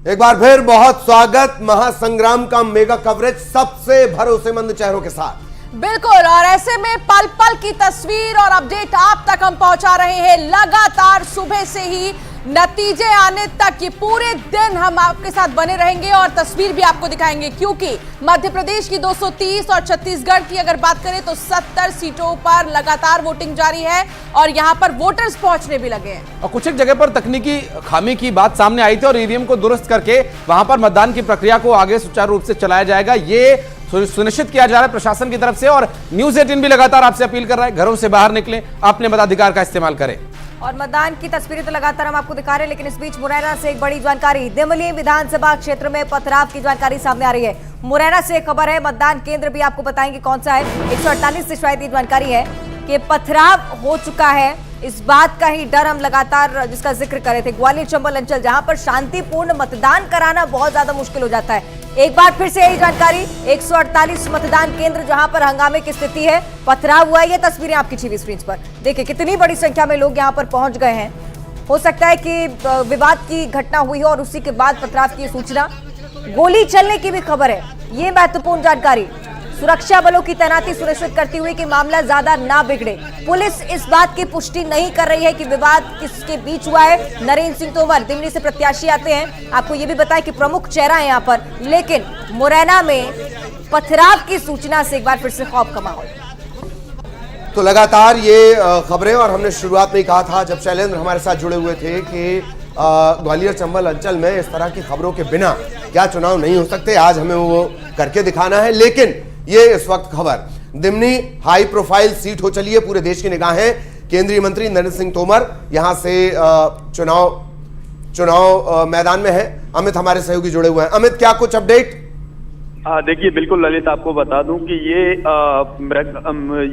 एक बार फिर बहुत स्वागत। महासंग्राम का मेगा कवरेज सबसे भरोसेमंद चेहरों के साथ। बिल्कुल, और ऐसे में पल पल की तस्वीर और अपडेट आप तक हम पहुंचा रहे हैं लगातार सुबह से ही नतीजे आने तक। ये पूरे दिन हम आपके साथ बने रहेंगे और तस्वीर भी आपको दिखाएंगे, क्योंकि मध्य प्रदेश की 230 और छत्तीसगढ़ की अगर बात करें तो 70 सीटों पर लगातार वोटिंग जारी है और यहां पर वोटर्स पहुंचने भी लगे हैं। और कुछ एक जगह पर तकनीकी खामी की बात सामने आई थी और ईवीएम को दुरुस्त करके वहां पर मतदान की प्रक्रिया को आगे सुचारू रूप से चलाया जाएगा, ये सुनिश्चित किया जा रहा है प्रशासन की तरफ से। और न्यूज़ 18 भी लगातार आपसे अपील कर रहा है, घरों से बाहर निकलें, अपने मताधिकार का इस्तेमाल करें। और मतदान की तस्वीरें तो लगातार हम आपको दिखा रहे हैं, लेकिन इस बीच मुरैना से एक बड़ी जानकारी। दिमली विधानसभा क्षेत्र में पथराव की जानकारी सामने आ रही है। मुरैना से खबर है, मतदान केंद्र भी आपको बताएंगे कौन सा है। 148 से शायद ये जानकारी है कि पथराव हो चुका है। इस बात का ही डर हम लगातार जिसका जिक्र कर रहे थे, ग्वालियर चंबल अंचल, जहां पर शांतिपूर्ण मतदान कराना बहुत ज्यादा मुश्किल हो जाता है। एक बार फिर से यही जानकारी, 148 मतदान केंद्र जहां पर हंगामे की स्थिति है, पथराव हुआ है। ये तस्वीरें आपकी टीवी स्क्रीन पर देखिए, कितनी बड़ी संख्या में लोग यहां पर पहुंच गए हैं। हो सकता है कि विवाद की घटना हुई हो और उसी के बाद पथराव की सूचना। गोली चलने की भी खबर है, ये महत्वपूर्ण जानकारी। सुरक्षा बलों की तैनाती सुनिश्चित करती हुई कि मामला ज्यादा ना बिगड़े। पुलिस इस बात की पुष्टि नहीं कर रही है कि विवाद किसके बीच हुआ है। नरेंद्र सिंह तोमर दिमली से प्रत्याशी आते हैं, आपको ये भी बताएं कि प्रमुख चेहरा है यहाँ पर, लेकिन मुरैना में पथराव की सूचना से एक बार फिर से खौफ का माहौल। तो लगातार ये खबरें, और हमने शुरुआत में ही कहा था जब शैलेंद्र हमारे साथ जुड़े हुए थे कि ग्वालियर चंबल अंचल में इस तरह की खबरों के बिना क्या चुनाव नहीं हो सकते। आज हमें वो करके दिखाना है। लेकिन ये इस वक्त खबर, दिमनी हाई प्रोफाइल सीट हो चली है, पूरे देश की निगाहें केंद्रीय मंत्री नरेंद्र सिंह तोमर यहां से चुनाव मैदान में है। अमित हमारे सहयोगी जुड़े हुए हैं। अमित, क्या कुछ अपडेट? देखिए, बिल्कुल ललित, आपको बता दूं कि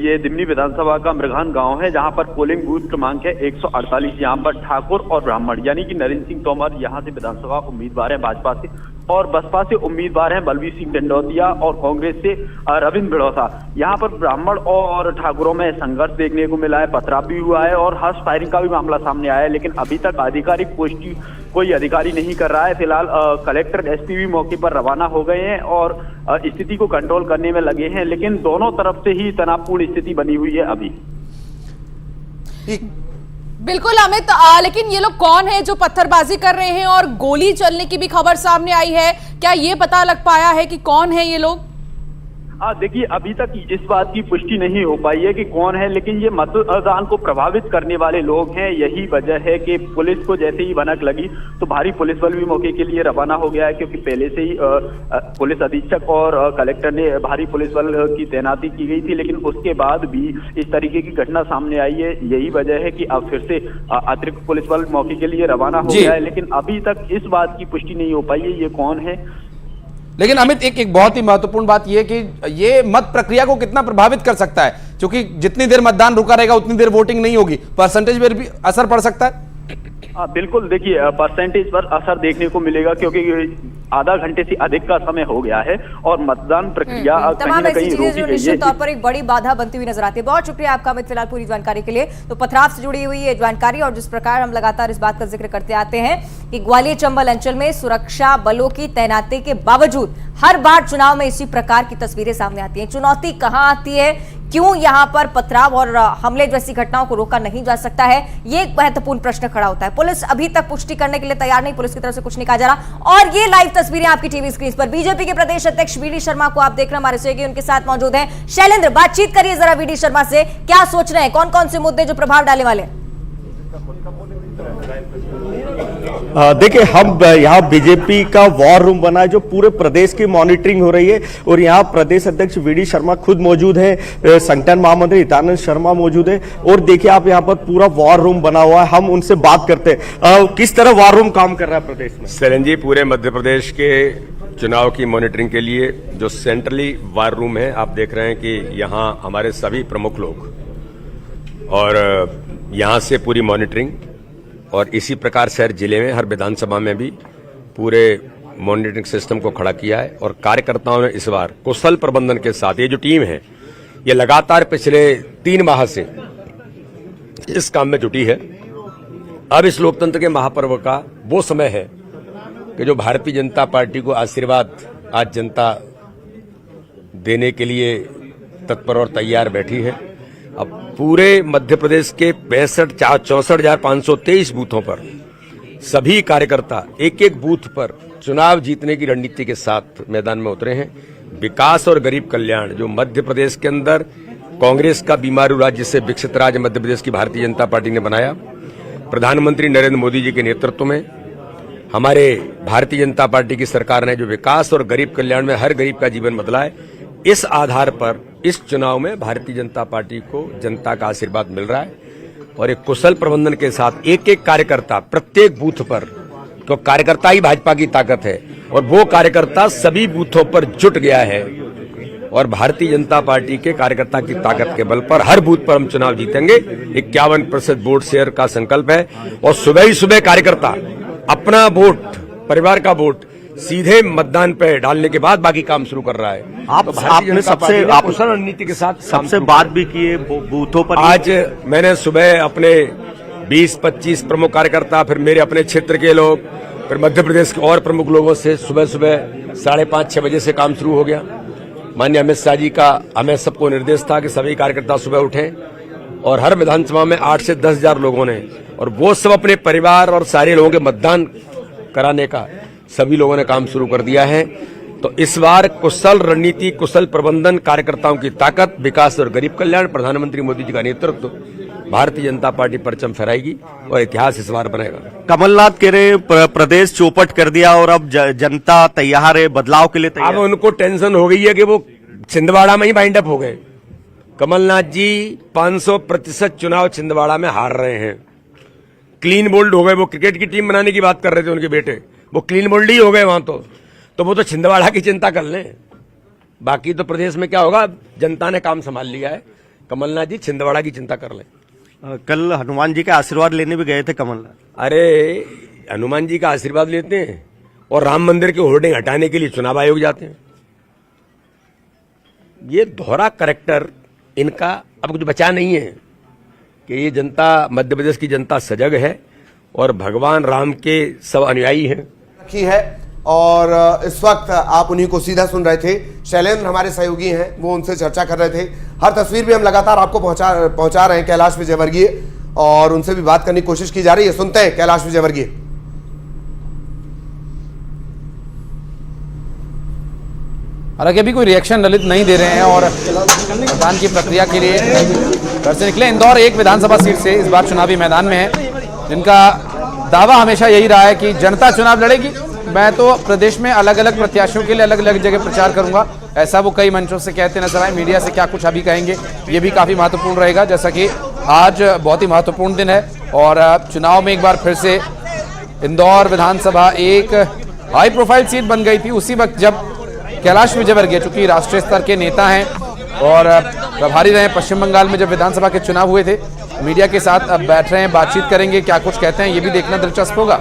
ये दिमनी विधानसभा का मृगान गांव है, जहां पर पोलिंग बूथ क्रमांक है 148। यहां पर ठाकुर और ब्राह्मण यानी कि नरेंद्र सिंह तोमर यहां से विधानसभा उम्मीदवार हैं भाजपा से, और बसपा से उम्मीदवार हैं बलवीर सिंह डंडौतिया, और कांग्रेस से रविंद्र भिड़ौसा। यहाँ पर ब्राह्मण और ठाकुरों में संघर्ष देखने को मिला है, पथराव भी हुआ है और हर्ष फायरिंग का भी मामला सामने आया है, लेकिन अभी तक आधिकारिक पुष्टि कोई अधिकारी नहीं कर रहा है। फिलहाल कलेक्टर एसपी भी मौके पर रवाना हो गए हैं और स्थिति को कंट्रोल करने में लगे हैं, लेकिन दोनों तरफ से ही तनावपूर्ण स्थिति बनी हुई है अभी। बिल्कुल अमित, लेकिन ये लोग कौन है जो पत्थरबाजी कर रहे हैं और गोली चलने की भी खबर सामने आई है, क्या ये पता लग पाया है कि कौन है ये लोग? देखिए, अभी तक इस बात की पुष्टि नहीं हो पाई है कि कौन है, लेकिन ये मतदान को प्रभावित करने वाले लोग हैं। यही वजह है कि पुलिस को जैसे ही भनक लगी तो भारी पुलिस बल भी मौके के लिए रवाना हो गया है, क्योंकि पहले से ही पुलिस अधीक्षक और कलेक्टर ने भारी पुलिस बल की तैनाती की गई थी, लेकिन उसके बाद भी इस तरीके की घटना सामने आई है। यही वजह है कि अब फिर से अतिरिक्त पुलिस बल मौके के लिए रवाना हो गया है, लेकिन अभी तक इस बात की पुष्टि नहीं हो पाई है ये कौन है। लेकिन अमित, एक बहुत ही महत्वपूर्ण बात यह कि ये मत प्रक्रिया को कितना प्रभावित कर सकता है, क्योंकि जितनी देर मतदान रुका रहेगा उतनी देर वोटिंग नहीं होगी, परसेंटेज पर भी असर पड़ सकता है। बिल्कुल, देखिए परसेंटेज पर असर देखने को मिलेगा, क्योंकि आधा घंटे से अधिक का समय हो गया है और मतदान प्रक्रिया कहीं न कहीं रोकी गई है। निश्चित तौर पर एक बड़ी बाधा बनती हुई नजर आती है। बहुत शुक्रिया आपका अमित, फिलहाल पूरी जानकारी के लिए। तो पथराव से जुड़ी हुई ये जानकारी, और जिस प्रकार हम लगातार इस बात का जिक्र करते आते हैं कि ग्वालियर चंबल अंचल में सुरक्षा बलों की तैनाती के बावजूद हर बार चुनाव में इसी प्रकार की तस्वीरें सामने आती हैं। चुनौती कहां आती है, क्यों यहां पर पथराव और हमले जैसी घटनाओं को रोका नहीं जा सकता है, ये एक महत्वपूर्ण प्रश्न खड़ा होता है। पुलिस अभी तक पुष्टि करने के लिए तैयार नहीं, पुलिस की तरफ से कुछ नहीं कहा जा रहा। और ये लाइव तस्वीरें आपकी टीवी स्क्रीन पर, बीजेपी के प्रदेश अध्यक्ष वीडी शर्मा को आप देख रहे हैं, हमारे सहयोगी उनके साथ मौजूद हैं। शैलेंद्र, बातचीत करिए जरा वीडी शर्मा से, क्या सोच रहे हैं, कौन कौन से मुद्दे जो प्रभाव डालने वाले? देखिए, हम यहाँ बीजेपी का वॉर रूम बना है, जो पूरे प्रदेश की मॉनिटरिंग हो रही है, और यहाँ प्रदेश अध्यक्ष वीडी शर्मा खुद मौजूद है, संगठन महामंत्री हितानंद शर्मा मौजूद है, और देखिए आप यहाँ पर पूरा वॉर रूम बना हुआ है। हम उनसे बात करते हैं, किस तरह वॉर रूम काम कर रहा है प्रदेश में? शैलेंद्र जी, पूरे मध्य प्रदेश के चुनाव की मॉनिटरिंग के लिए जो सेंट्रली वॉर रूम है, आप देख रहे हैं कि यहाँ हमारे सभी प्रमुख लोग, और यहाँ से पूरी मॉनिटरिंग, और इसी प्रकार शहर जिले में हर विधानसभा में भी पूरे मॉनिटरिंग सिस्टम को खड़ा किया है। और कार्यकर्ताओं ने इस बार कुशल प्रबंधन के साथ, ये जो टीम है ये लगातार पिछले 3 माह से इस काम में जुटी है। अब इस लोकतंत्र के महापर्व का वो समय है कि जो भारतीय जनता पार्टी को आशीर्वाद आज जनता देने के लिए तत्पर और तैयार बैठी है। अब पूरे मध्य प्रदेश के 64,523 बूथों पर सभी कार्यकर्ता एक एक बूथ पर चुनाव जीतने की रणनीति के साथ मैदान में उतरे हैं। विकास और गरीब कल्याण जो मध्य प्रदेश के अंदर कांग्रेस का बीमारू राज्य से विकसित राज्य मध्य प्रदेश की भारतीय जनता पार्टी ने बनाया, प्रधानमंत्री नरेंद्र मोदी जी के नेतृत्व में हमारे भारतीय जनता पार्टी की सरकार ने जो विकास और गरीब कल्याण में हर गरीब का जीवन बदला है, इस आधार पर इस चुनाव में भारतीय जनता पार्टी को जनता का आशीर्वाद मिल रहा है और एक कुशल प्रबंधन के साथ एक एक कार्यकर्ता प्रत्येक बूथ पर, तो कार्यकर्ता ही भाजपा की ताकत है और वो कार्यकर्ता सभी बूथों पर जुट गया है और भारतीय जनता पार्टी के कार्यकर्ता की ताकत के बल पर हर बूथ पर हम चुनाव जीतेंगे। 51% वोट शेयर का संकल्प है और सुबह ही सुबह कार्यकर्ता अपना वोट, परिवार का वोट सीधे मतदान पे डालने के बाद बाकी काम शुरू कर रहा है। आपने सबसे कुशल रणनीति के साथ सबसे बात भी की है बूथों पर। आज मैंने सुबह अपने 20-25 प्रमुख कार्यकर्ता, फिर मेरे अपने क्षेत्र के लोग, फिर मध्य प्रदेश के और प्रमुख लोगों से सुबह 5:30-6 बजे से काम शुरू हो गया। माननीय अमित शाह जी का हमें सबको निर्देश था कि सभी कार्यकर्ता सुबह उठें और हर विधानसभा में 8 से 10 हजार लोगों ने, और वो सब अपने परिवार और सारे लोगों के मतदान कराने का सभी लोगों ने काम शुरू कर दिया है। तो इस बार कुशल रणनीति, कुशल प्रबंधन, कार्यकर्ताओं की ताकत, विकास और गरीब कल्याण, प्रधानमंत्री मोदी जी का नेतृत्व, भारतीय जनता पार्टी परचम फहराएगी और इतिहास इस बार बनेगा। कमलनाथ कह रहे प्रदेश चौपट कर दिया और अब जनता तैयार है, बदलाव के लिए तैयार। अब उनको टेंशन हो गई है कि वो छिंदवाड़ा में ही बाइंड अप हो गए। कमलनाथ जी 500% चुनाव छिंदवाड़ा में हार रहे हैं, क्लीन बोल्ड हो गए। वो क्रिकेट की टीम बनाने की बात कर रहे थे उनके बेटे, वो क्लीन बोल्ड ही हो गए वहां। तो वो तो छिंदवाड़ा की चिंता कर लें, बाकी तो प्रदेश में क्या होगा, जनता ने काम संभाल लिया है। कमलनाथ जी छिंदवाड़ा की चिंता कर लें। कल हनुमान जी का आशीर्वाद लेने भी गए थे कमलनाथ। अरे हनुमान जी का आशीर्वाद लेते हैं और राम मंदिर की होर्डिंग हटाने के लिए चुनाव आयोग जाते हैं। ये दोहरा करैक्टर इनका अब कुछ बचा नहीं है कि ये जनता, मध्य प्रदेश की जनता सजग है और भगवान राम के सब अनुयायी हैं। रखी है और इस वक्त आप उन्हीं को सीधा सुन रहे थे। शैलेंद्र हमारे सहयोगी हैं, वो उनसे चर्चा कर रहे थे। हर तस्वीर भी हम लगातार आपको पहुंचा रहे हैं कैलाश विजयवर्गीय, और उनसे भी बात करने की कोशिश की जा रही है। सुनते हैं कैलाश विजयवर्गीय। हालांकि अभी कोई रिएक्शन ललित नहीं दे रहे हैं और मतदान की प्रक्रिया के लिए घर से निकले। इंदौर एक विधानसभा सीट से इस बार चुनावी मैदान में है, जिनका दावा हमेशा यही रहा है कि जनता चुनाव लड़ेगी, मैं तो प्रदेश में अलग अलग प्रत्याशियों के लिए अलग अलग जगह प्रचार करूंगा। ऐसा वो कई मंचों से कहते नजर आए। मीडिया से क्या कुछ अभी कहेंगे ये भी काफी महत्वपूर्ण रहेगा, जैसा कि आज बहुत ही महत्वपूर्ण दिन है और चुनाव में एक बार फिर से इंदौर विधानसभा एक हाई प्रोफाइल सीट बन गई थी उसी वक्त जब कैलाश विजयवर्गीय, चूंकि राष्ट्रीय स्तर के नेता हैं और प्रभारी रहे पश्चिम बंगाल में जब विधानसभा के चुनाव हुए थे, मीडिया के साथ अब बैठ रहे हैं, बातचीत करेंगे। क्या कुछ कहते हैं ये भी देखना दिलचस्प होगा।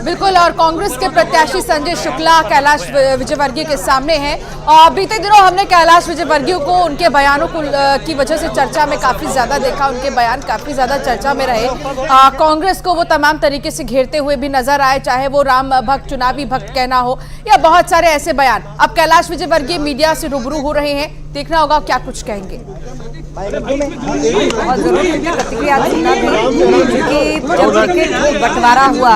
बिल्कुल, और कांग्रेस के प्रत्याशी संजय शुक्ला कैलाश विजयवर्गीय के सामने हैं। बीते दिनों हमने कैलाश विजयवर्गीय को उनके बयानों की वजह से चर्चा में काफी ज्यादा देखा, उनके बयान काफी ज्यादा चर्चा में रहे। कांग्रेस को वो तमाम तरीके से घेरते हुए भी नजर आए, चाहे वो राम भक्त, चुनावी भक्त कहना हो या बहुत सारे ऐसे बयान। अब कैलाश विजयवर्गीय मीडिया से रूबरू हो रहे हैं, देखना होगा क्या कुछ कहेंगे। बहुत जरूरी प्रतिक्रिया सुनना भी, क्योंकि जब टिकट बंटवारा हुआ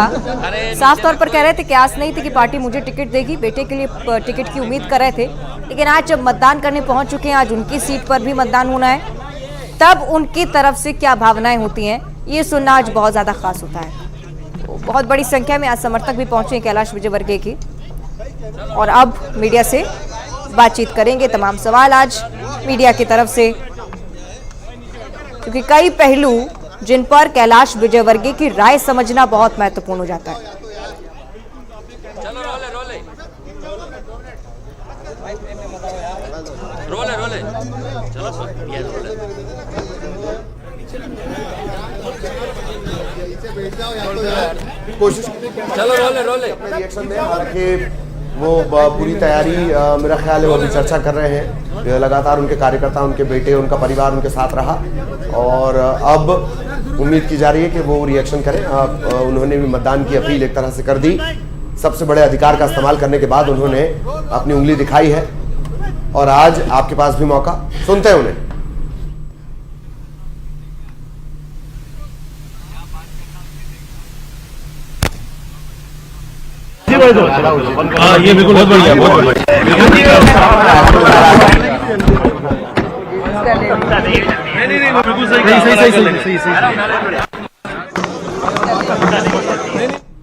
साफ तौर पर कह रहे थे कि आस नहीं थी कि पार्टी मुझे टिकट देगी, बेटे के लिए टिकट की उम्मीद कर रहे थे। लेकिन आज जब मतदान करने पहुंच चुके हैं, आज उनकी सीट पर भी मतदान होना है, तब उनकी तरफ से क्या भावनाएं होती हैं ये सुनना आज बहुत ज्यादा खास होता है। तो बहुत बड़ी संख्या में आज समर्थक भी पहुंचे कैलाश विजयवर्गीय की और अब मीडिया से बातचीत करेंगे। तमाम सवाल आज मीडिया की तरफ से, क्योंकि कई पहलू जिन पर कैलाश विजयवर्गीय की राय समझना बहुत महत्वपूर्ण हो जाता है। कोशिश रिएक्शन दें, हालांकि वो पूरी तैयारी मेरा ख्याल है वो अभी चर्चा कर रहे हैं। लगातार उनके कार्यकर्ता, उनके बेटे, उनका परिवार उनके साथ रहा और अब उम्मीद की जा रही है कि वो रिएक्शन करें। उन्होंने भी मतदान की अपील एक तरह से कर दी सबसे बड़े अधिकार का इस्तेमाल करने के बाद उन्होंने अपनी उंगली दिखाई है और आज आपके पास भी मौका, सुनते हैं उन्हें। ये बिल्कुल बहुत बढ़िया, बहुत बढ़िया। बिल्कुल सही।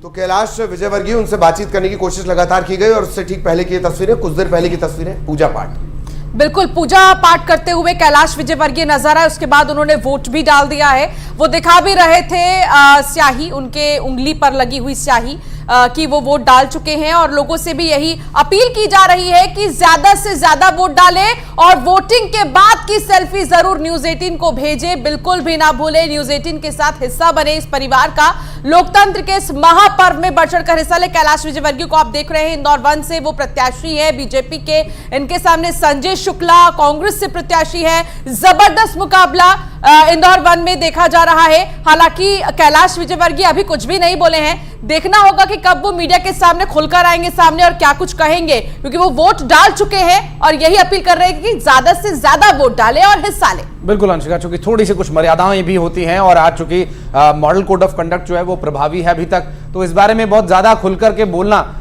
तो कैलाश विजयवर्गीय, उनसे बातचीत करने की कोशिश लगातार की गई और उससे ठीक पहले की तस्वीरें, कुछ देर पहले की तस्वीरें, पूजा पाठ। बिल्कुल पूजा पाठ करते हुए कैलाश विजयवर्गीय नजर आए। उसके बाद उन्होंने वोट भी डाल दिया है। वो दिखा भी रहे थे स्याही, उनके उंगली पर लगी हुई स्याही कि वो वोट डाल चुके हैं और लोगों से भी यही अपील की जा रही है कि ज्यादा से ज्यादा वोट डालें और वोटिंग के बाद की सेल्फी जरूर न्यूज 18 को भेजें। बिल्कुल भी ना भूलें, न्यूज 18 के साथ हिस्सा बने इस परिवार का, लोकतंत्र के इस महापर्व में बढ़ चढ़कर हिस्सा ले। कैलाश विजयवर्गीय को आप देख रहे हैं, इंदौर 1 से वो प्रत्याशी है बीजेपी के। इनके सामने संजय शुक्ला कांग्रेस से प्रत्याशी है। जबरदस्त मुकाबला इंदौर 1 में देखा जा रहा है। हालांकि कैलाश विजयवर्गीय अभी कुछ भी नहीं बोले हैं। देखना होगा कि कब वो मीडिया के सामने खुलकर आएंगे सामने और क्या कुछ कहेंगे, क्योंकि वो वोट डाल चुके हैं और यही अपील कर रहे हैं कि ज्यादा से ज्यादा वोट डालें और हिस्सा लें। बिल्कुल अंशिका, चूंकि थोड़ी सी कुछ मर्यादाएं भी होती हैं और आज चूंकि मॉडल कोड ऑफ कंडक्ट जो है वो प्रभावी है अभी तक, तो इस बारे में बहुत ज्यादा खुलकर के बोलना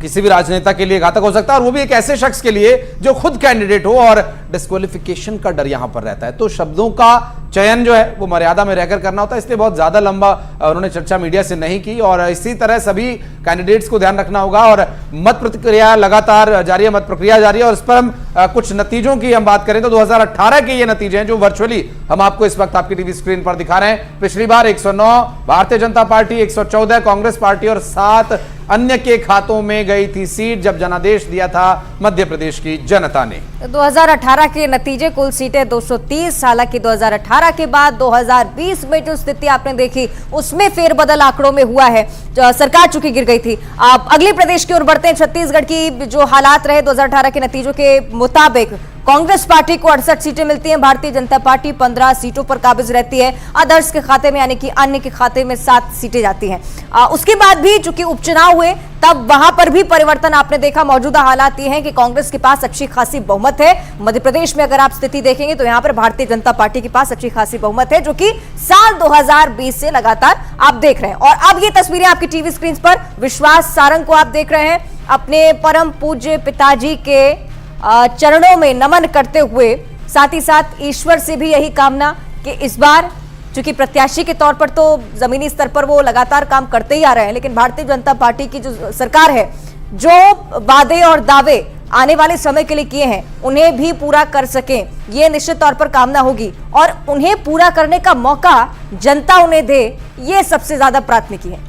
किसी भी राजनेता के लिए घातक हो सकता है, और वो भी एक ऐसे शख्स के लिए जो खुद कैंडिडेट हो और डिस्क्वालिफिकेशन का डर यहां पर रहता है। तो शब्दों का चयन जो है वो मर्यादा में रहकर करना होता है, इसलिए बहुत ज्यादा लंबा उन्होंने चर्चा मीडिया से नहीं की। और इसी तरह सभी कैंडिडेट्स को ध्यान रखना होगा और मत प्रतिक्रिया लगातार जारी है, मत प्रक्रिया जारी है। और इस पर हम कुछ नतीजों की हम बात करें तो 2018 के ये नतीजे हैं जो वर्चुअली हम आपको इस वक्त आपकी टीवी स्क्रीन पर दिखा रहे हैं। पिछली बार 109 भारतीय जनता पार्टी, 114 कांग्रेस पार्टी और 7 अन्य के खातों में गई थी सीट जब जनादेश दिया था मध्य प्रदेश की जनता ने। 2018 के नतीजे, कुल सीटें 230। हालांकि 2018 के बाद 2020 में जो स्थिति आपने देखी उसमें फेरबदल आंकड़ों में हुआ है। सरकार चूंकि गिर गई थी। आप अगले प्रदेश की ओर बढ़ते हैं। छत्तीसगढ़ की जो हालात रहे 2018 के नतीजों के मुताबिक, कांग्रेस पार्टी को 68 सीटें मिलती हैं, भारतीय जनता पार्टी 15 सीटों पर काबिज रहती है। अदर्स के खाते में यानी कि अन्य के खाते में 7 सीटें जाती हैं। उसके बाद भी चूंकि उपचुनाव हुए तब वहां पर भी परिवर्तन आपने देखा। मौजूदा हालात ये हैं कि कांग्रेस के पास अच्छी खासी बहुमत है। मध्य प्रदेश में अगर आप स्थिति देखेंगे तो यहां पर भारतीय जनता पार्टी के पास अच्छी खासी बहुमत है, जो कि साल 2020 से लगातार आप देख रहे हैं। और अब ये तस्वीरें आपकी टीवी स्क्रीन पर विश्वास सारंग को आप देख रहे हैं, अपने परम पूज्य पिताजी के चरणों में नमन करते हुए, साथ ही साथ ईश्वर से भी यही कामना कि इस बार, चूंकि प्रत्याशी के तौर पर तो जमीनी स्तर पर वो लगातार काम करते ही आ रहे हैं, लेकिन भारतीय जनता पार्टी की जो सरकार है, जो वादे और दावे आने वाले समय के लिए किए हैं उन्हें भी पूरा कर सकें, ये निश्चित तौर पर कामना होगी। और उन्हें पूरा करने का मौका जनता उन्हें दे, ये सबसे ज्यादा प्राथमिकी है।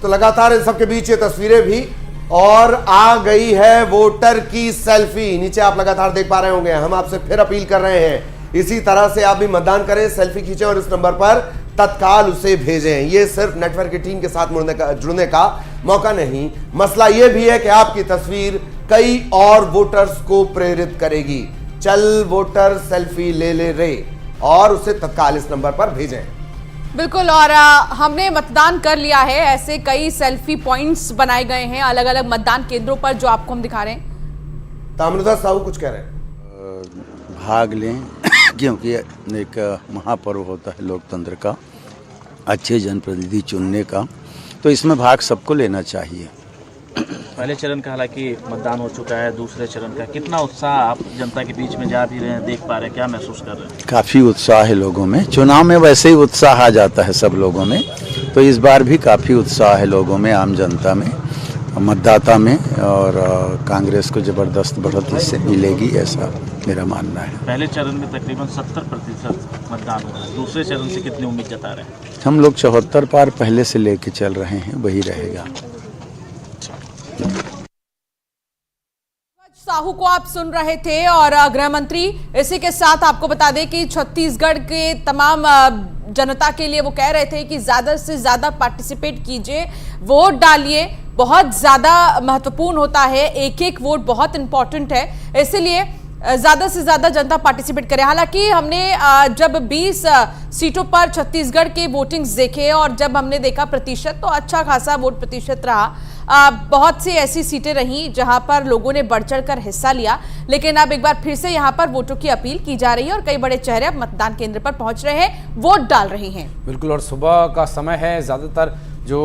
तो लगातार इन सबके बीच ये तस्वीरें भी, और आ गई है वोटर की सेल्फी। नीचे आप लगातार देख पा रहे होंगे। हम आपसे फिर अपील कर रहे हैं, इसी तरह से आप भी मतदान करें, सेल्फी खींचें और इस नंबर पर तत्काल उसे भेजें। ये सिर्फ नेटवर्क की टीम के साथ जुड़ने का मौका नहीं, मसला ये भी है कि आपकी तस्वीर कई और वोटर्स को प्रेरित करेगी। चल वोटर सेल्फी ले ले रे, और उसे तत्काल इस नंबर पर भेजें। बिल्कुल, और हमने मतदान कर लिया है। ऐसे कई सेल्फी पॉइंट्स बनाए गए हैं अलग अलग मतदान केंद्रों पर, जो आपको हम दिखा रहे हैं। ताम्रध्वज साहू कुछ कह रहे हैं। भाग लें क्योंकि एक महापर्व होता है लोकतंत्र का, अच्छे जनप्रतिनिधि चुनने का, तो इसमें भाग सबको लेना चाहिए। पहले चरण का हालांकि मतदान हो चुका है, दूसरे चरण का कितना उत्साह आप जनता के बीच में जा भी रहे हैं, देख पा रहे हैं, क्या महसूस कर रहे हैं? काफ़ी उत्साह है लोगों में। चुनाव में वैसे ही उत्साह आ जाता है सब लोगों में, तो इस बार भी काफ़ी उत्साह है लोगों में, आम जनता में, मतदाता में, और कांग्रेस को ज़बरदस्त बढ़त इससे मिलेगी, ऐसा मेरा मानना है। पहले चरण में तकरीबन 70% मतदान हुआ है, दूसरे चरण से कितनी उम्मीद जता रहे हैं? हम लोग 74 पार पहले से लेके चल रहे हैं, वही रहेगा। साहू को आप सुन रहे थे, और गृह मंत्री इसी के साथ आपको बता दें कि छत्तीसगढ़ के तमाम जनता के लिए वो कह रहे थे कि ज्यादा से ज्यादा पार्टिसिपेट कीजिए, वोट डालिए, बहुत ज्यादा महत्वपूर्ण होता है, एक एक वोट बहुत इंपॉर्टेंट है। इसलिए ज्यादा से ज्यादा जनता पार्टिसिपेट करे। हालांकि हमने जब 20 सीटों पर छत्तीसगढ़ के वोटिंग्स देखे और जब हमने देखा प्रतिशत, तो अच्छा खासा वोट प्रतिशत रहा। बहुत सी ऐसी सीटें रहीं जहां पर लोगों ने बढ़ चढ़ कर हिस्सा लिया, लेकिन अब एक बार फिर से यहां पर वोटों की अपील की जा रही है और कई बड़े चेहरे अब मतदान केंद्र पर पहुंच रहे हैं, वोट डाल रहे हैं। बिल्कुल, और सुबह का समय है, ज़्यादातर जो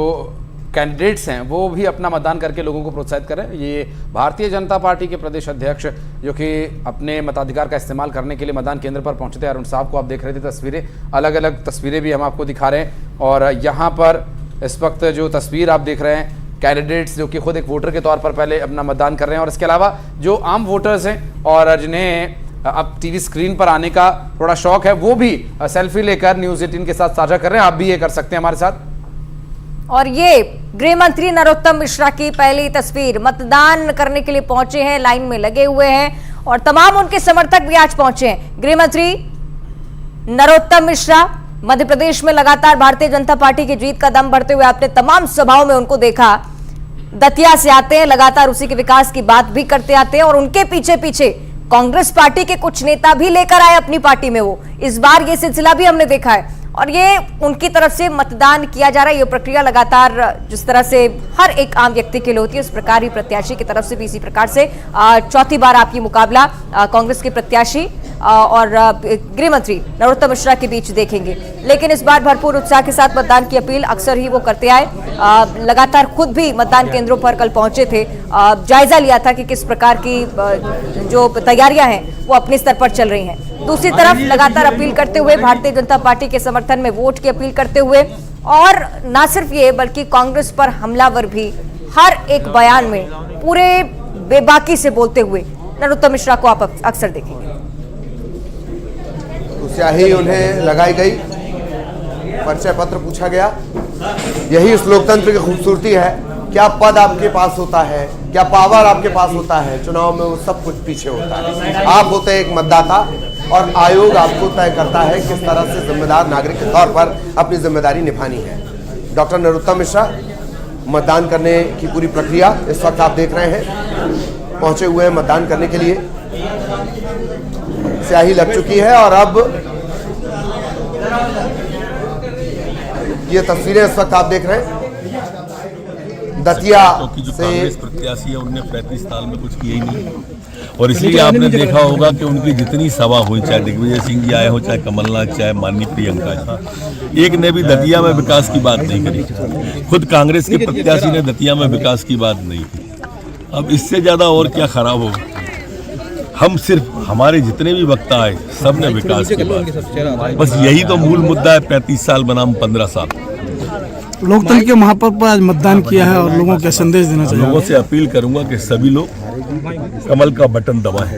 कैंडिडेट्स हैं वो भी अपना मतदान करके लोगों को प्रोत्साहित करें। ये भारतीय जनता पार्टी के प्रदेश अध्यक्ष जो कि अपने मताधिकार का इस्तेमाल करने के लिए मतदान केंद्र पर पहुंचे थे, अरुण साहब को आप देख रहे थे तस्वीरें, अलग अलग तस्वीरें भी हम आपको दिखा रहे हैं। और यहाँ पर इस वक्त जो तस्वीर आप देख रहे हैं, कैंडिडेट्स जो कि खुद एक वोटर के तौर पर पहले अपना मतदान कर रहे हैं, और इसके अलावा जो आम वोटर्स हैं और जिन्हें अब टीवी स्क्रीन पर आने का थोड़ा शौक है, वो भी सेल्फी लेकर न्यूज़ 18 के साथ साझा कर रहे हैं। आप भी ये कर सकते हैं हमारे साथ। और ये गृह मंत्री नरोत्तम मिश्रा की पहली तस्वीर, मतदान करने के लिए पहुंचे हैं, लाइन में लगे हुए हैं और तमाम उनके समर्थक भी आज पहुंचे हैं। गृह मंत्री नरोत्तम मिश्रा मध्य प्रदेश में लगातार भारतीय जनता पार्टी की जीत का दम भरते हुए आपने तमाम सभाओं में उनको देखा। दतिया से आते हैं, लगातार उसी के विकास की बात भी करते आते हैं और उनके पीछे पीछे कांग्रेस पार्टी के कुछ नेता भी लेकर आए अपनी पार्टी में। वो इस बार ये सिलसिला भी हमने देखा है और ये उनकी तरफ से मतदान किया जा रहा है। ये प्रक्रिया लगातार जिस तरह से हर एक आम व्यक्ति के लिए होती है, उस प्रकार ही प्रत्याशी की तरफ से भी इसी प्रकार से चौथी बार आपकी मुकाबला कांग्रेस के प्रत्याशी और गृह मंत्री नरोत्तम मिश्रा के बीच देखेंगे। लेकिन इस बार भरपूर उत्साह के साथ मतदान की अपील अक्सर ही वो करते आए। लगातार खुद भी मतदान केंद्रों पर कल पहुंचे थे, जायजा लिया था कि किस प्रकार की जो तैयारियां हैं वो अपने स्तर पर चल रही हैं। दूसरी तरफ लगातार अपील करते हुए भारतीय जनता पार्टी के समर्थन में वोट की अपील करते हुए, और ना सिर्फ ये बल्कि कांग्रेस पर हमलावर भी हर एक बयान में पूरे बेबाकी से बोलते हुए नरोत्तम मिश्रा को आप अक्सर देखेंगे। स्याही उन्हें लगाई गई, परिचय पत्र पूछा गया। यही उस लोकतंत्र की खूबसूरती है। क्या पद आपके पास होता है, क्या पावर आपके पास होता है, चुनाव में वो सब कुछ पीछे होता है। आप होते हैं एक मतदाता और आयोग आपको तय करता है किस तरह से जिम्मेदार नागरिक के तौर पर अपनी जिम्मेदारी निभानी है। डॉक्टर नरोत्तम मिश्रा मतदान करने की पूरी प्रक्रिया इस वक्त आप देख रहे हैं, पहुंचे हुए हैं मतदान करने के लिए। स्याही लग चुकी है और अब ये तस्वीरें इस वक्त आप देख रहे हैं दतिया क्योंकि जो कांग्रेस प्रत्याशी है उनने 35 साल में कुछ किया ही नहीं, और इसलिए आपने देखा होगा कि उनकी जितनी सभा हुई, चाहे दिग्विजय सिंह जी आए हो, चाहे कमलनाथ, चाहे माननीय प्रियंका जी, एक ने भी दतिया में विकास की बात नहीं करी। खुद कांग्रेस के प्रत्याशी ने दतिया में विकास की बात नहीं की। अब इससे ज्यादा और क्या खराब होगा। हम सिर्फ हमारे जितने भी वक्ता आए सब ने विकास की बात, बस यही तो मूल मुद्दा है। 35 साल बनाम 15 साल लोकतंत्र के महापर्व पर आज मतदान किया है और लोगों को संदेश देना चाहिए। लोगों से अपील करूंगा कि सभी लोग कमल का बटन दबाएं।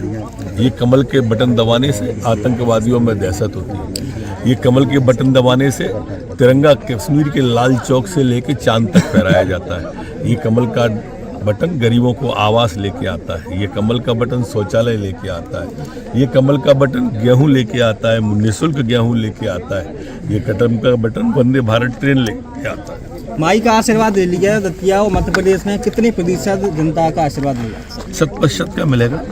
ये कमल के बटन दबाने से आतंकवादियों में दहशत होती है। ये कमल के बटन दबाने से तिरंगा कश्मीर के लाल चौक से लेके चांद तक फहराया जाता है। ये कमल का बटन गरीबों को आवास लेके आता है। ये कमल का बटन शौचालय लेके आता है। ये कमल का बटन गेहूं लेके आता है, निःशुल्क गेहूं लेके आता है। ये कमल का बटन वंदे भारत ट्रेन लेके आता है। माई का आशीर्वाद ले लिया दतिया और मध्य प्रदेश में कितने प्रतिशत जनता का आशीर्वाद मिला? 100% का मिलेगा।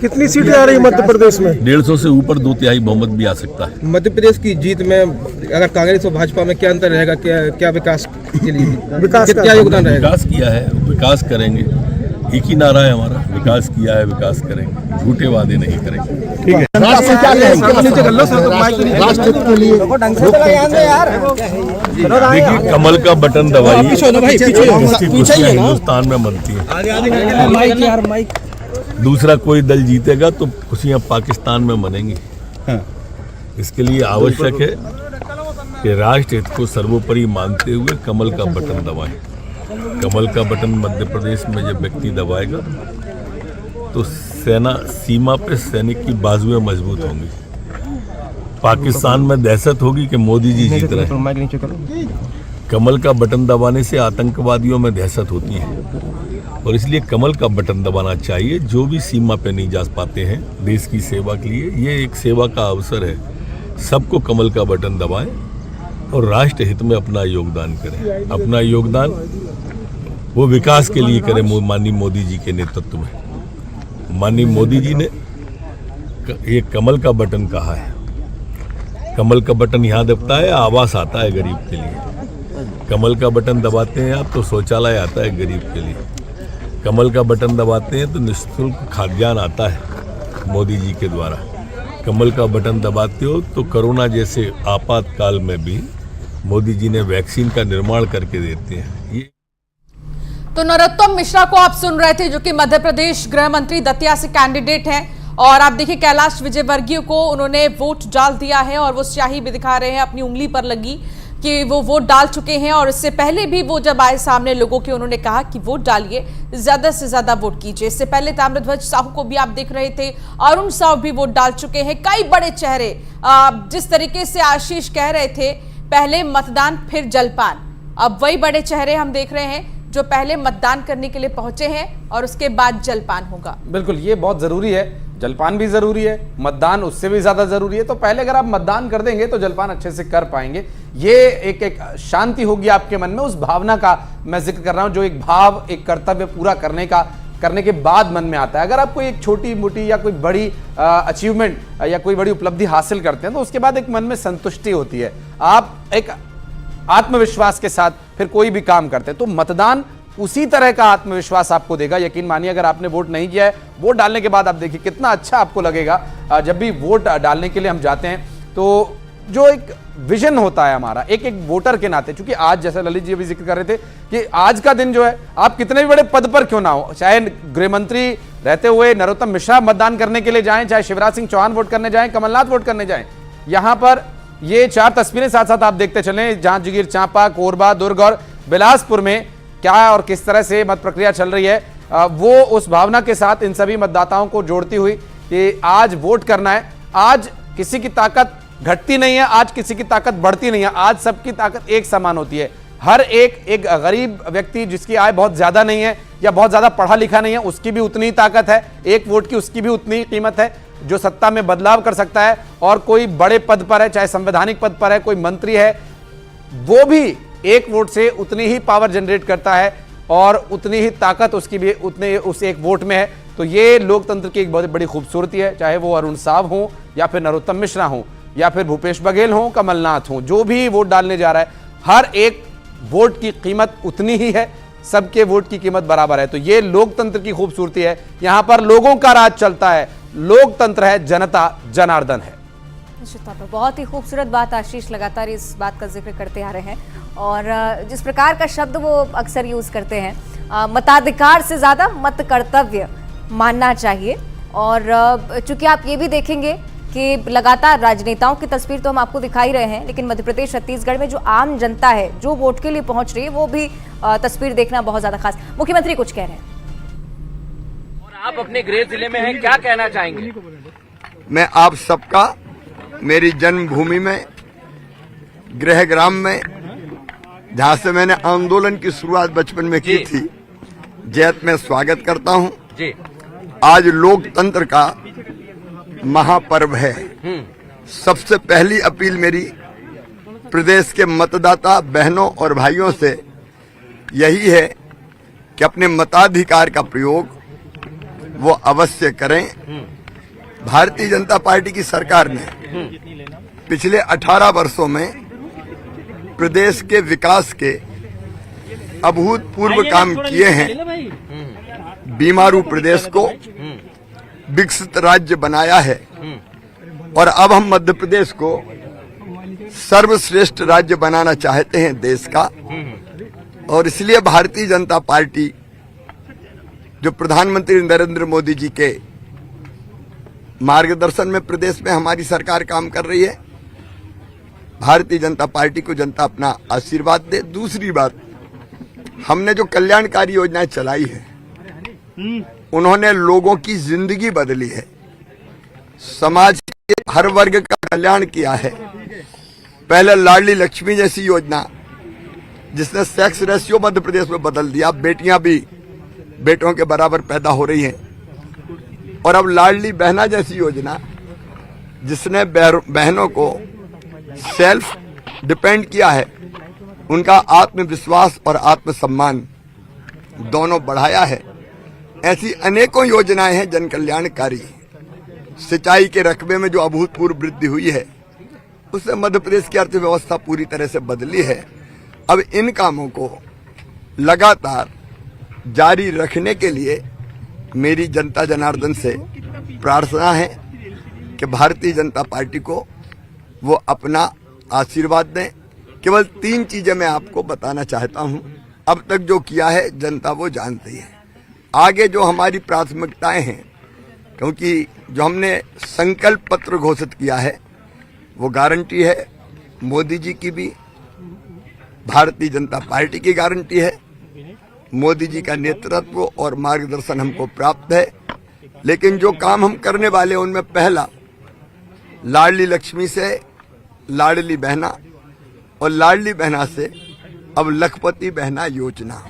कितनी सीटें आ रही मध्य प्रदेश में? 150 से ऊपर 2/3 बहुमत भी आ सकता है। मध्य प्रदेश की जीत में अगर कांग्रेस और भाजपा में क्या अंतर रहेगा? क्या विकास के लिए विकास क्या योगदान रहेगा? विकास किया है, विकास करेंगे। एक ही नारा है हमारा, विकास किया है, विकास करेंगे, झूठे वादे नहीं करेंगे। ठीक है। देखिए, कमल का बटन दबाइए, हिंदुस्तान में बनती है। दूसरा कोई दल जीतेगा तो खुशियां पाकिस्तान में मनेंगी। इसके लिए आवश्यक है कि राष्ट्र हित को सर्वोपरि मानते हुए कमल का बटन दबाएं। कमल का बटन मध्य प्रदेश में जब व्यक्ति दबाएगा तो सेना सीमा पे सैनिक की बाजुएं मजबूत होंगी। पाकिस्तान में दहशत होगी कि मोदी जी जीत रहे हैं। कमल का बटन दबाने से आतंकवादियों में दहशत होती है और इसलिए कमल का बटन दबाना चाहिए। जो भी सीमा पे नहीं जा पाते हैं देश की सेवा के लिए, ये एक सेवा का अवसर है। सबको कमल का बटन दबाएं और राष्ट्र हित में अपना योगदान करें। अपना योगदान वो विकास के लिए करें माननीय मोदी जी के नेतृत्व में। माननीय मोदी जी ने ये कमल का बटन कहाँ है? कमल का बटन यहाँ दबता है, आवास आता है गरीब के लिए। कमल का बटन दबाते हैं आप तो शौचालय आता है गरीब के लिए। कमल का बटन दबाते हैं तो निःशुल्क खाद्यान्न आता है मोदी जी के द्वारा। कमल का बटन दबाते हो तो कोरोना जैसे आपातकाल में भी मोदी जी ने वैक्सीन का निर्माण करके देते हैं। ये तो नरोत्तम मिश्रा को आप सुन रहे थे, जो कि मध्य प्रदेश गृह मंत्री दतिया से कैंडिडेट हैं। और आप देखिए कैलाश विजयवर्गीय को उन्होंने वोट डाल दिया है और वो स्याही भी दिखा रहे हैं अपनी उंगली पर लगी कि वो वोट डाल चुके हैं। और इससे पहले भी वो जब आए सामने लोगों के, उन्होंने कहा कि वोट डालिए, ज्यादा से ज्यादा वोट कीजिए। इससे पहले ताम्रध्वज साहू को भी आप देख रहे थे, अरुण साहू भी वोट डाल चुके हैं। कई बड़े चेहरे, जिस तरीके से आशीष कह रहे थे पहले मतदान फिर जलपान, अब वही बड़े चेहरे हम देख रहे हैं जो पहले मतदान करने के लिए पहुंचे हैं और उसके बाद जलपान होगा। बिल्कुल, ये बहुत जरूरी है, जलपान भी जरूरी है, मतदान उससे भी ज्यादा जरूरी है। तो पहले अगर आप मतदान कर देंगे तो जलपान अच्छे से कर पाएंगे। ये एक शांति होगी आपके मन में, उस भावना का मैं जिक्र कर रहा हूं, जो एक भाव, एक कर्तव्य पूरा करने के बाद मन में आता है। अगर आप कोई एक छोटी मोटी या कोई बड़ी अचीवमेंट या कोई बड़ी उपलब्धि हासिल करते हैं तो उसके बाद एक मन में संतुष्टि होती है, आप एक आत्मविश्वास के साथ फिर कोई भी काम करते हैं। तो मतदान उसी तरह का आत्मविश्वास आपको देगा। यकीन मानिए, अगर आपने वोट नहीं किया है, वोट डालने के बाद आप देखिए कितना अच्छा आपको लगेगा। जब भी वोट डालने के लिए हम जाते हैं तो जो एक विजन होता है हमारा एक वोटर के नाते, क्योंकि आज जैसा ललित जी अभी जिक्र कर रहे थे कि आज का दिन जो है, आप कितने भी बड़े पद पर क्यों ना हो, चाहे गृह मंत्री रहते हुए नरोत्तम मिश्रा मतदान करने के लिए जाएं, चाहे शिवराज सिंह चौहान वोट करने जाएं, कमलनाथ वोट करने जाएं, यहां पर ये 4 तस्वीरें साथ साथ आप देखते चलें, जांजगीर चांपा, कोरबा, दुर्ग और बिलासपुर में क्या और किस तरह से मत प्रक्रिया चल रही है, वो उस भावना के साथ इन सभी मतदाताओं को जोड़ती हुई कि आज वोट करना है। आज किसी की ताकत घटती नहीं है, आज किसी की ताकत बढ़ती नहीं है, आज सबकी ताकत एक समान होती है। हर एक गरीब व्यक्ति जिसकी आय बहुत ज्यादा नहीं है या बहुत ज्यादा पढ़ा लिखा नहीं है, उसकी भी उतनी ताकत है, एक वोट की उसकी भी उतनी कीमत है, जो सत्ता में बदलाव कर सकता है। और कोई बड़े पद पर है, चाहे संवैधानिक पद पर है, कोई मंत्री है, वो भी एक वोट से उतनी ही पावर जनरेट करता है और उतनी ही ताकत उसकी भी उस एक वोट में है। तो ये लोकतंत्र की एक बहुत बड़ी खूबसूरती है, चाहे वो अरुण साव हो या फिर नरोत्तम मिश्रा हो या फिर भूपेश बघेल हो, कमलनाथ हो, जो भी वोट डालने जा रहा है, हर एक वोट की कीमत उतनी ही है, सबके वोट की कीमत बराबर है। तो ये लोकतंत्र की खूबसूरती है, यहां पर लोगों का राज चलता है, लोकतंत्र है, जनता जनार्दन है। निश्चित तौर पर बहुत ही खूबसूरत बात आशीष लगातार इस बात का जिक्र करते आ रहे हैं। और जिस प्रकार का शब्द वो अक्सर यूज करते हैं, मताधिकार से ज्यादा मत कर्तव्य मानना चाहिए। और चूंकि आप ये भी देखेंगे कि लगातार राजनेताओं की तस्वीर तो हम आपको दिखाई रहे हैं, लेकिन मध्य प्रदेश छत्तीसगढ़ में जो आम जनता है जो वोट के लिए पहुंच रही है, वो भी तस्वीर देखना बहुत ज्यादा खास। मुख्यमंत्री कुछ कह रहे हैं और आप अपने गृह जिले में हैं, क्या कहना चाहेंगे? मैं आप सबका मेरी जन्मभूमि में, गृह ग्राम में, जहां से मैंने आंदोलन की शुरुआत बचपन में की थी, जैत में स्वागत करता हूं। जी। आज लोकतंत्र का महापर्व है। सबसे पहली अपील मेरी प्रदेश के मतदाता बहनों और भाइयों से यही है कि अपने मताधिकार का प्रयोग वो अवश्य करें। भारतीय जनता पार्टी की सरकार ने पिछले 18 वर्षों में प्रदेश के विकास के अभूतपूर्व काम किए हैं। बीमारू प्रदेश को विकसित राज्य बनाया है और अब हम मध्य प्रदेश को सर्वश्रेष्ठ राज्य बनाना चाहते हैं देश का। और इसलिए भारतीय जनता पार्टी, जो प्रधानमंत्री नरेंद्र मोदी जी के मार्गदर्शन में प्रदेश में हमारी सरकार काम कर रही है, भारतीय जनता पार्टी को जनता अपना आशीर्वाद दे। दूसरी बात, हमने जो कल्याणकारी योजनाएं चलाई है, उन्होंने लोगों की जिंदगी बदली है, समाज के हर वर्ग का कल्याण किया है। पहले लाडली लक्ष्मी जैसी योजना जिसने सेक्स रेशियो मध्य प्रदेश में बदल दिया, बेटियां भी बेटों के बराबर पैदा हो रही हैं। और अब लाडली बहना जैसी योजना जिसने बहनों को सेल्फ डिपेंड किया है, उनका आत्मविश्वास और आत्मसम्मान दोनों बढ़ाया है। ऐसी अनेकों योजनाएं हैं जन कल्याणकारी, सिंचाई के रकबे में जो अभूतपूर्व वृद्धि हुई है, उससे मध्य प्रदेश की अर्थव्यवस्था पूरी तरह से बदली है। अब इन कामों को लगातार जारी रखने के लिए मेरी जनता जनार्दन से प्रार्थना है कि भारतीय जनता पार्टी को वो अपना आशीर्वाद दें। केवल 3 चीजें मैं आपको बताना चाहता हूं। अब तक जो किया है जनता वो जानती है। आगे जो हमारी प्राथमिकताएं हैं, क्योंकि जो हमने संकल्प पत्र घोषित किया है वो गारंटी है मोदी जी की भी, भारतीय जनता पार्टी की गारंटी है। मोदी जी का नेतृत्व और मार्गदर्शन हमको प्राप्त है। लेकिन जो काम हम करने वाले हैं उनमें पहला, लाडली लक्ष्मी से लाडली बहना और लाडली बहना से अब लखपति बहना योजना।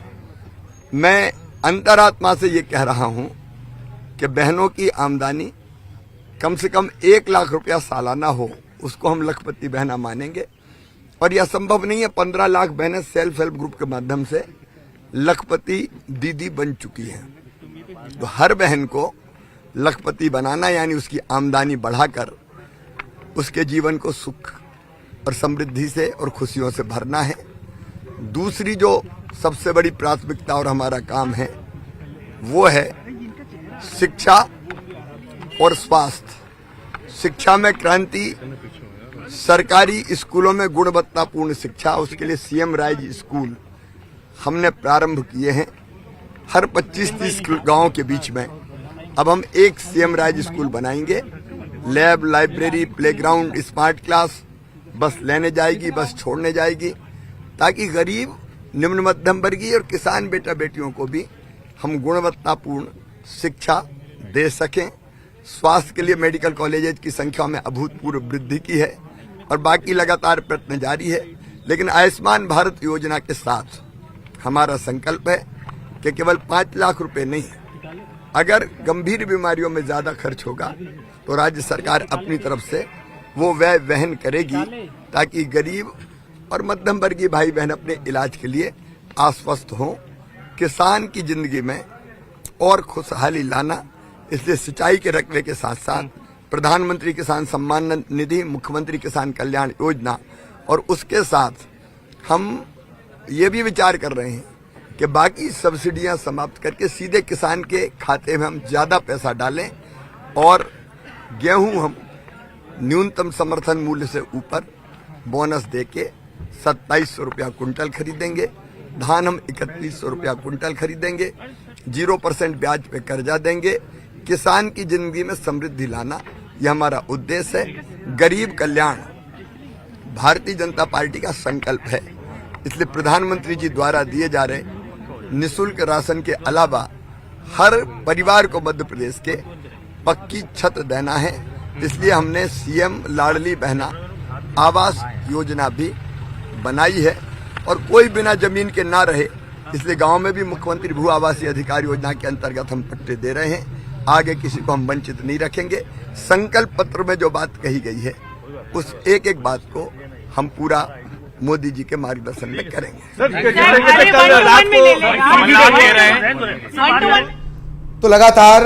मैं अंतरात्मा से ये कह रहा हूं कि बहनों की आमदनी कम से कम 1 लाख रुपया सालाना हो, उसको हम लखपति बहना मानेंगे। और यह संभव नहीं है। 15 लाख बहनें सेल्फ हेल्प ग्रुप के माध्यम से लखपति दीदी बन चुकी हैं। तो हर बहन को लखपति बनाना यानी उसकी आमदनी बढ़ाकर उसके जीवन को सुख और समृद्धि से और खुशियों से भरना है। दूसरी जो सबसे बड़ी प्राथमिकता और हमारा काम है वो है शिक्षा और स्वास्थ्य। शिक्षा में क्रांति, सरकारी स्कूलों में गुणवत्तापूर्ण शिक्षा, उसके लिए सीएम राइज स्कूल हमने प्रारंभ किए हैं। हर 25-30 गांवों के बीच में अब हम एक सीएम राइज स्कूल बनाएंगे। Lab, library, playground, smart class, बस लेने जाएगी, बस छोड़ने जाएगी, ताकि गरीब, निम्न मध्यम वर्गीय और किसान बेटा बेटियों को भी हम गुणवत्तापूर्ण शिक्षा दे सकें। स्वास्थ्य के लिए मेडिकल कॉलेजेज की संख्या में अभूतपूर्व वृद्धि की है और बाकी लगातार प्रयत्न जारी है। लेकिन आयुष्मान भारत योजना के साथ हमारा संकल्प है कि केवल 5 लाख रुपए नहीं, अगर गंभीर बीमारियों में ज्यादा खर्च होगा तो राज्य सरकार अपनी तरफ से वो व्यय वहन करेगी, ताकि गरीब और मध्यम वर्गीय भाई बहन अपने इलाज के लिए आश्वस्त हों। किसान की जिंदगी में और खुशहाली लाना, इसलिए सिंचाई के रकबे के साथ साथ प्रधानमंत्री किसान सम्मान निधि, मुख्यमंत्री किसान कल्याण योजना, और उसके साथ हम ये भी विचार कर रहे हैं कि बाकी सब्सिडियां समाप्त करके सीधे किसान के खाते में हम ज्यादा पैसा डालें और गेहूं हम न्यूनतम समर्थन मूल्य से ऊपर बोनस देके 2700 रुपया कुंटल खरीदेंगे। धान हम 3100 रुपया कुंटल खरीदेंगे। 0% ब्याज पे कर्जा देंगे। किसान की जिंदगी में समृद्धि लाना, यह हमारा उद्देश्य है। गरीब कल्याण भारतीय जनता पार्टी का संकल्प है। इसलिए प्रधानमंत्री जी द्वारा दिए जा रहे निःशुल्क राशन के अलावा हर परिवार को मध्य प्रदेश के पक्की छत देना है। इसलिए हमने सीएम लाडली बहना आवास योजना भी बनाई है और कोई बिना जमीन के ना रहे, इसलिए गांव में भी मुख्यमंत्री भू आवासीय अधिकार योजना के अंतर्गत हम पट्टे दे रहे हैं। आगे किसी को हम वंचित नहीं रखेंगे। संकल्प पत्र में जो बात कही गई है उस एक एक बात को हम पूरा मोदी जी के मार्गदर्शन में करेंगे। तो लगातार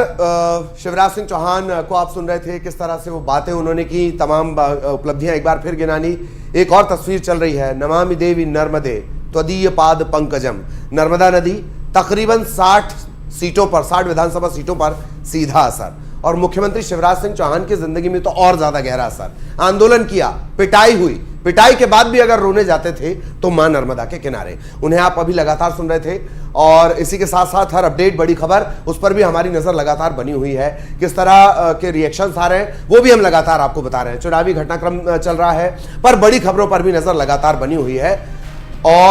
शिवराज सिंह चौहान को आप सुन रहे थे, किस तरह से वो बातें उन्होंने की, तमाम उपलब्धियां एक बार फिर गिनानी। एक और तस्वीर चल रही है, नमामि देवी नर्मदे त्वदीय पाद पंकजम। नर्मदा नदी तकरीबन 60 सीटों पर, 60 विधानसभा सीटों पर सीधा असर, और मुख्यमंत्री शिवराज सिंह चौहान की जिंदगी में तो और ज्यादा गहरा असर। आंदोलन किया, पिटाई हुई, पिटाई के बाद भी अगर रोने जाते थे तो मां नर्मदा के किनारे। उन्हें आप अभी लगातार सुन रहे थे और इसी के साथ साथ हर अपडेट, बड़ी खबर, उस पर भी हमारी नजर लगातार बनी हुई है। किस तरह के रिएक्शंस आ रहे हैं वो भी हम लगातार आपको बता रहे हैं। चुनावी घटनाक्रम चल रहा है पर बड़ी खबरों पर भी नजर लगातार बनी हुई है। और